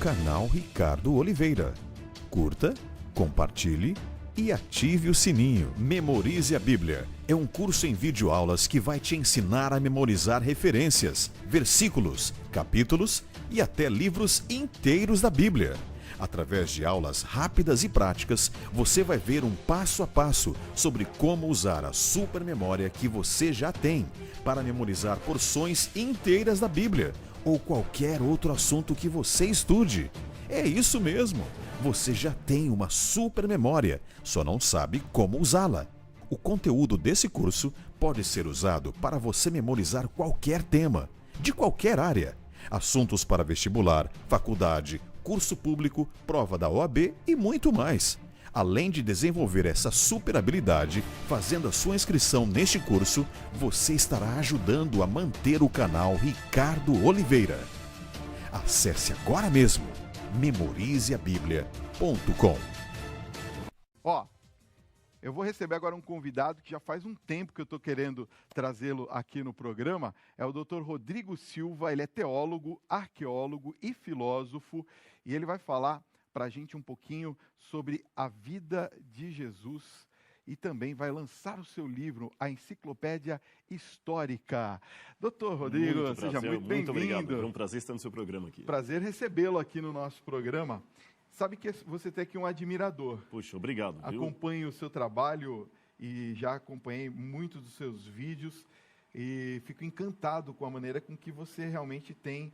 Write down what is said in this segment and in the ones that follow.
canal Ricardo Oliveira. Curta, compartilhe e ative o sininho. Memorize a Bíblia. É um curso em videoaulas que vai te ensinar a memorizar referências, versículos, capítulos e até livros inteiros da Bíblia. Através de aulas rápidas e práticas, você vai ver um passo a passo sobre como usar a supermemória que você já tem para memorizar porções inteiras da Bíblia ou qualquer outro assunto que você estude. É isso mesmo! Você já tem uma supermemória, só não sabe como usá-la. O conteúdo desse curso pode ser usado para você memorizar qualquer tema, de qualquer área. Assuntos para vestibular, faculdade, curso público, prova da OAB e muito mais. Além de desenvolver essa super habilidade, fazendo a sua inscrição neste curso, você estará ajudando a manter o canal Ricardo Oliveira. Acesse agora mesmo memorizeabiblia.com. Eu vou receber agora um convidado que já faz um tempo que eu estou querendo trazê-lo aqui no programa. É o Dr. Rodrigo Silva. Ele é teólogo, arqueólogo e filósofo. E ele vai falar para a gente um pouquinho sobre a vida de Jesus. E também vai lançar o seu livro, A Enciclopédia Histórica. Doutor Rodrigo, seja muito bem-vindo. Muito obrigado. É um prazer estar no seu programa aqui. Prazer recebê-lo aqui no nosso programa. Sabe que você tem aqui um admirador. Puxa, obrigado. Acompanho o seu trabalho e já acompanhei muitos dos seus vídeos e fico encantado com a maneira com que você realmente tem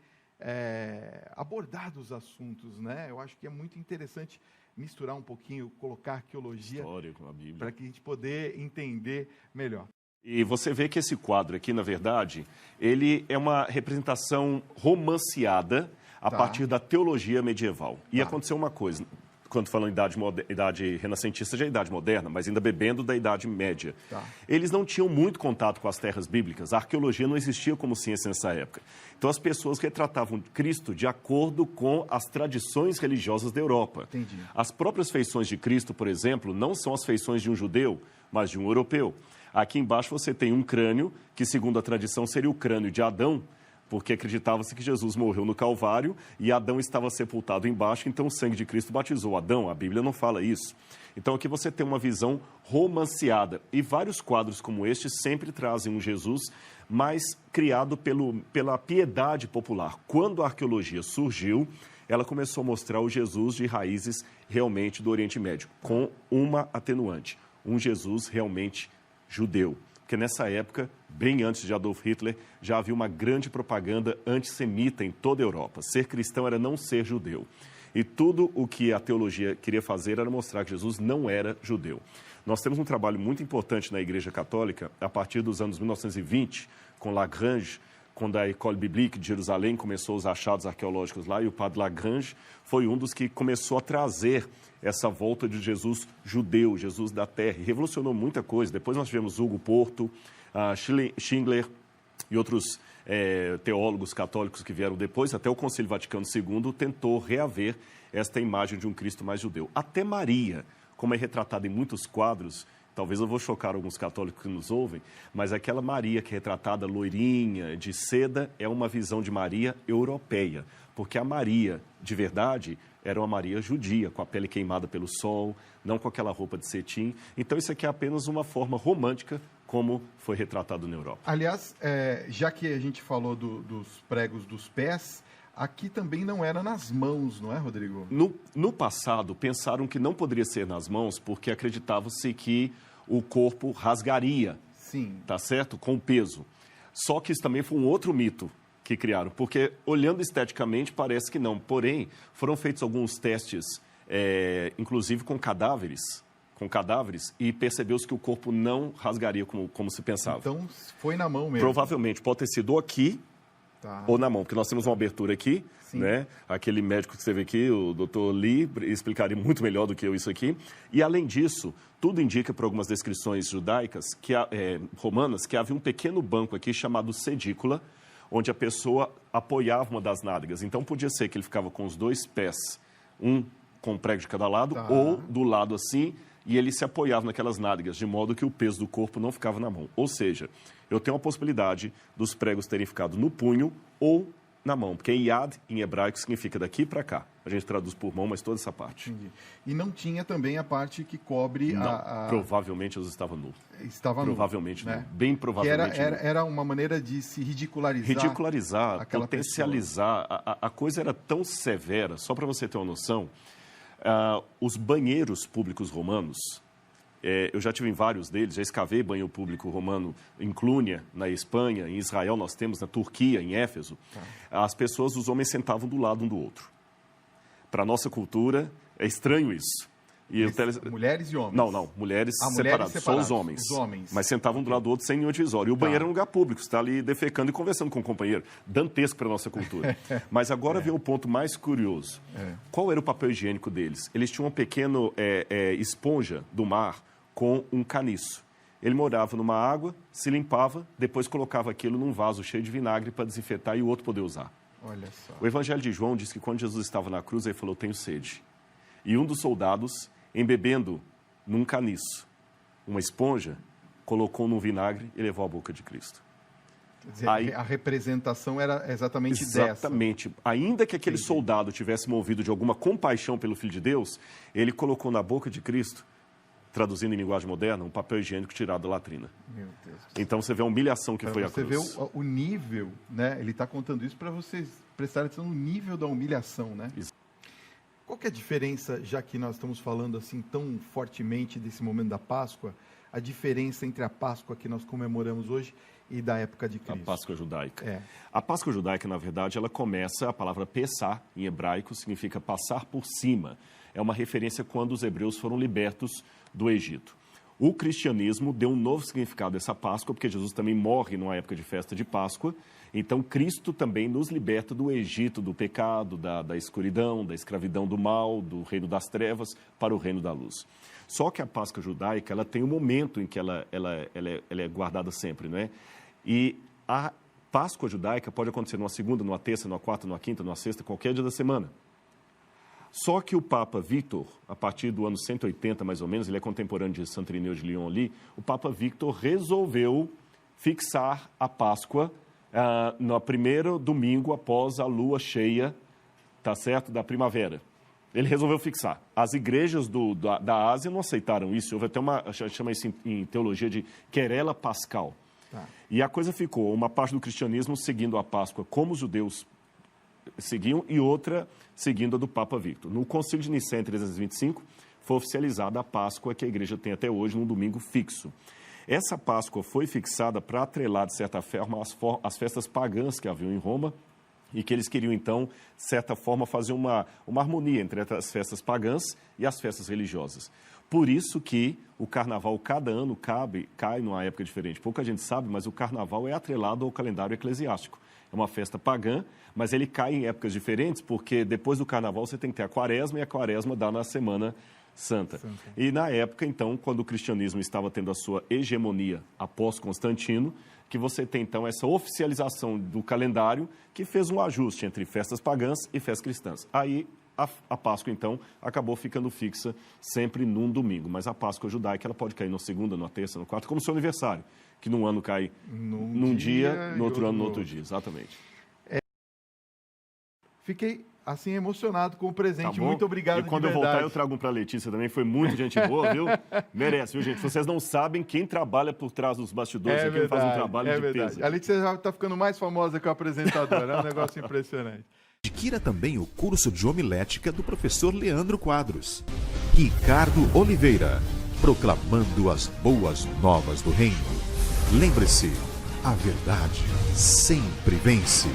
abordado os assuntos, né? Eu acho que é muito interessante misturar um pouquinho, colocar arqueologia, história com a Bíblia, para que a gente poder entender melhor. E você vê que esse quadro aqui, na verdade, ele é uma representação romanceada a partir da teologia medieval. E aconteceu uma coisa, quando falam idade renascentista, já é idade moderna, mas ainda bebendo da Idade Média. Eles não tinham muito contato com as terras bíblicas, a arqueologia não existia como ciência nessa época. Então as pessoas retratavam Cristo de acordo com as tradições religiosas da Europa. Entendi. As próprias feições de Cristo, por exemplo, não são as feições de um judeu, mas de um europeu. Aqui embaixo você tem um crânio, que segundo a tradição seria o crânio de Adão, porque acreditava-se que Jesus morreu no Calvário e Adão estava sepultado embaixo, então o sangue de Cristo batizou Adão. A Bíblia não fala isso. Então aqui você tem uma visão romanceada. E vários quadros como este sempre trazem um Jesus mais criado pela piedade popular. Quando a arqueologia surgiu, ela começou a mostrar o Jesus de raízes realmente do Oriente Médio, com uma atenuante, um Jesus realmente judeu. Porque nessa época, bem antes de Adolf Hitler, já havia uma grande propaganda antissemita em toda a Europa. Ser cristão era não ser judeu. E tudo o que a teologia queria fazer era mostrar que Jesus não era judeu. Nós temos um trabalho muito importante na Igreja Católica, a partir dos anos 1920, com Lagrange, quando a École Biblique de Jerusalém começou os achados arqueológicos lá, e o padre Lagrange foi um dos que começou a trazer essa volta de Jesus judeu, Jesus da terra, e revolucionou muita coisa. Depois nós tivemos Hugo Porto, Schindler e outros teólogos católicos que vieram depois. Até o Concílio Vaticano II tentou reaver esta imagem de um Cristo mais judeu. Até Maria, como é retratada em muitos quadros, talvez eu vou chocar alguns católicos que nos ouvem, mas aquela Maria que é retratada loirinha, de seda, é uma visão de Maria europeia, porque a Maria, de verdade, era uma Maria judia, com a pele queimada pelo sol, não com aquela roupa de cetim. Então isso aqui é apenas uma forma romântica, como foi retratado na Europa. Aliás, já que a gente falou dos pregos dos pés, aqui também não era nas mãos, não é, Rodrigo? No passado, pensaram que não poderia ser nas mãos, porque acreditava-se que o corpo rasgaria, tá certo? Com o peso. Só que isso também foi um outro mito que criaram, porque olhando esteticamente parece que não. Porém, foram feitos alguns testes, inclusive com cadáveres, e percebeu-se que o corpo não rasgaria como se pensava. Então, foi na mão mesmo? Provavelmente, pode ter sido aqui, ou na mão, porque nós temos uma abertura aqui, né? Aquele médico que você vê aqui, o Dr. Lee, explicaria muito melhor do que eu isso aqui. E, além disso, tudo indica, por algumas descrições judaicas, romanas, que havia um pequeno banco aqui chamado sedícula, onde a pessoa apoiava uma das nádegas. Então, podia ser que ele ficava com os dois pés, um com um prego de cada lado, ou do lado assim, e ele se apoiava naquelas nádegas, de modo que o peso do corpo não ficava na mão. Ou seja, eu tenho a possibilidade dos pregos terem ficado no punho ou Na mão, porque Yad, em hebraico, significa daqui para cá. A gente traduz por mão, mas toda essa parte. Entendi. E não tinha também a parte que cobre não, provavelmente eles estavam nu. Estava provavelmente nu, né? Bem provavelmente era uma maneira de se ridicularizar. Ridicularizar, potencializar. A coisa era tão severa, só para você ter uma noção, os banheiros públicos romanos, eu já tive em vários deles, já escavei banheiro público romano em Clunia, na Espanha, em Israel nós temos, na Turquia, em Éfeso. As pessoas, os homens sentavam do lado um do outro. Para a nossa cultura, é estranho isso. Mulheres e homens? Não, mulheres separadas, só os homens. Mas sentavam do lado do outro sem nenhum divisório. E o banheiro era um lugar público, você está ali defecando e conversando com o companheiro. Dantesco para a nossa cultura. Mas agora vem o ponto mais curioso. Qual era o papel higiênico deles? Eles tinham uma pequena esponja do mar com um caniço. Ele morava numa água, se limpava, depois colocava aquilo num vaso cheio de vinagre para desinfetar e o outro poder usar. Olha só. O Evangelho de João diz que quando Jesus estava na cruz, ele falou, tenho sede. E um dos soldados, embebendo num caniço uma esponja, colocou num vinagre e levou à boca de Cristo. Quer dizer, a representação era exatamente dessa. Exatamente. Ainda que aquele soldado tivesse movido de alguma compaixão pelo Filho de Deus, ele colocou na boca de Cristo, traduzindo em linguagem moderna, um papel higiênico tirado da latrina. Meu Deus. Então você vê a humilhação que foi a cruz. Você vê o nível, né? Ele está contando isso para vocês prestarem atenção no nível da humilhação, né? Isso. Qual que é a diferença, já que nós estamos falando assim tão fortemente desse momento da Páscoa, a diferença entre a Páscoa que nós comemoramos hoje e da época de Cristo? A Páscoa judaica. A Páscoa judaica, na verdade, ela começa, a palavra Pessah, em hebraico, significa passar por cima. É uma referência quando os hebreus foram libertos do Egito. O cristianismo deu um novo significado a essa Páscoa, porque Jesus também morre numa época de festa de Páscoa. Então, Cristo também nos liberta do Egito, do pecado, da escuridão, da escravidão do mal, do reino das trevas, para o reino da luz. Só que a Páscoa judaica, ela tem um momento em que ela é guardada sempre, não é? E a Páscoa judaica pode acontecer numa segunda, numa terça, numa quarta, numa quinta, numa sexta, qualquer dia da semana. Só que o Papa Victor, a partir do ano 180 mais ou menos, ele é contemporâneo de Santo Irineu de Lyon ali, o Papa Victor resolveu fixar a Páscoa no primeiro domingo após a lua cheia, tá certo, da primavera. Ele resolveu fixar. As igrejas da Ásia não aceitaram isso. Houve até chama isso em teologia de querela pascal. E a coisa ficou, uma parte do cristianismo seguindo a Páscoa como os judeus seguiam e outra seguindo a do Papa Victor. No Concílio de Nicéia, em 325, foi oficializada a Páscoa que a igreja tem até hoje, num domingo fixo. Essa Páscoa foi fixada para atrelar, de certa forma, as festas pagãs que haviam em Roma e que eles queriam, então, de certa forma, fazer uma harmonia entre as festas pagãs e as festas religiosas. Por isso que o carnaval, cada ano, cai numa época diferente. Pouca gente sabe, mas o carnaval é atrelado ao calendário eclesiástico. É uma festa pagã, mas ele cai em épocas diferentes, porque depois do carnaval você tem que ter a quaresma, e a quaresma dá na Semana Santa. E na época, então, quando o cristianismo estava tendo a sua hegemonia após Constantino, que você tem, então, essa oficialização do calendário que fez um ajuste entre festas pagãs e festas cristãs. Aí, a Páscoa, então, acabou ficando fixa sempre num domingo. Mas a Páscoa judaica, ela pode cair na segunda, na terça, no quarto, como seu aniversário, que num ano cai num dia, no outro ano, no outro dia. Exatamente. Fiquei, assim, emocionado com o presente. Tá, muito obrigado, de verdade. E quando eu voltar, eu trago um para a Letícia também. Foi muito gente boa, viu? Merece, viu, gente? Vocês não sabem quem trabalha por trás dos bastidores aqui, verdade, faz um trabalho de peso. A Letícia já está ficando mais famosa que o apresentador. É um negócio impressionante. Adquira também o curso de homilética do professor Leandro Quadros. Ricardo Oliveira, proclamando as boas novas do reino. Lembre-se, a verdade sempre vence.